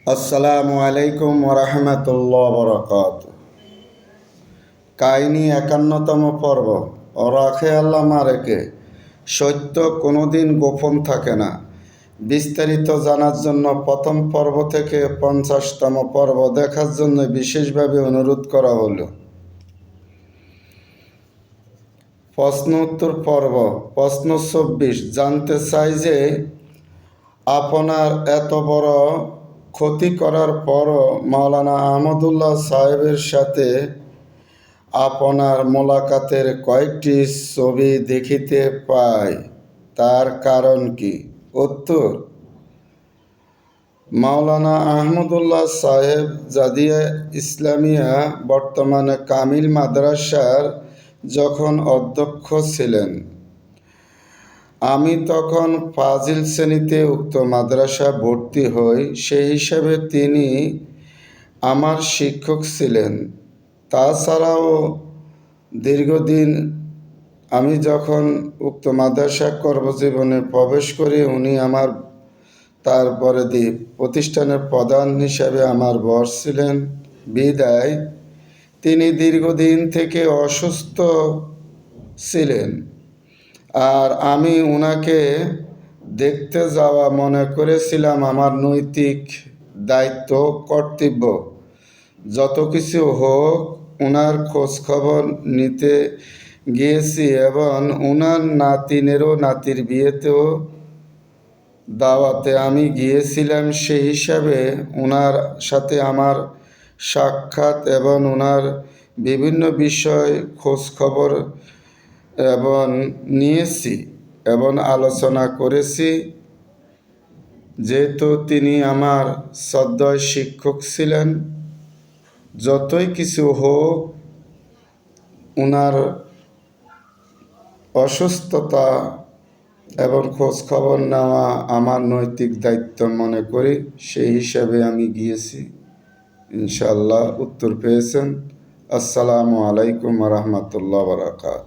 আসসালামু আলাইকুম ওরহমতুল্লাহ বরকাত। কাহিনী 51তম পর্ব। রাখে আল্লাহ মারেকে। সত্য কোনোদিন গোপন থাকে না। বিস্তারিত জানার জন্য প্রথম পর্ব থেকে 50তম পর্ব দেখার জন্য বিশেষভাবে অনুরোধ করা হলো। প্রশ্ন উত্তর পর্ব। প্রশ্ন 24 জানতে চাই যে আপনার এত বড় ক্ষতি করার পরও মাওলানা আহমদুল্লাহ সাহেবের সাথে আপনার মোলাকাতের কয়েকটি ছবি দেখিতে পাই, তার কারণ কি? উত্তর: মাওলানা আহমদুল্লাহ সাহেব জাদিয়া ইসলামিয়া বর্তমানে কামিল মাদ্রাসার যখন অধ্যক্ষ ছিলেন, আমি তখন ফাজিল শ্রেণীতে উক্ত মাদ্রাসা ভর্তি হই। সেই হিসাবে তিনি আমার শিক্ষক ছিলেন। তাছাড়াও দীর্ঘদিন আমি যখন উক্ত মাদ্রাসা কর্মজীবনে প্রবেশ করি, উনি আমার তারপরে প্রতিষ্ঠানের প্রধান হিসাবে আমার বস ছিলেন। বিদায় তিনি দীর্ঘদিন থেকে অসুস্থ ছিলেন, আর আমি ওনাকে দেখতে যাওয়া মনে করেছিলাম আমার নৈতিক দায়িত্ব, কর্তব্য। যত কিছু হোক, ওনার খোঁজখবর নিতে গিয়েছি এবং ওনার নাতিনেরও নাতির বিয়েতেও দাওয়াতে আমি গিয়েছিলাম। সেই হিসাবে ওনার সাথে আমার সাক্ষাৎ এবং ওনার বিভিন্ন বিষয় খোঁজখবর এবং নিয়েছি এবং আলোচনা করেছি। যেহেতু তিনি আমার শ্রদ্ধেয় শিক্ষক ছিলেন, যতই কিছু হোক, ওনার অসুস্থতা এবং খোঁজখবর নেওয়া আমার নৈতিক দায়িত্ব মনে করি। সেই হিসাবে আমি গিয়েছি। ইনশাআল্লাহ উত্তর পেয়েছেন। আসসালামু আলাইকুম রহমতুল্লাহ বরকাত।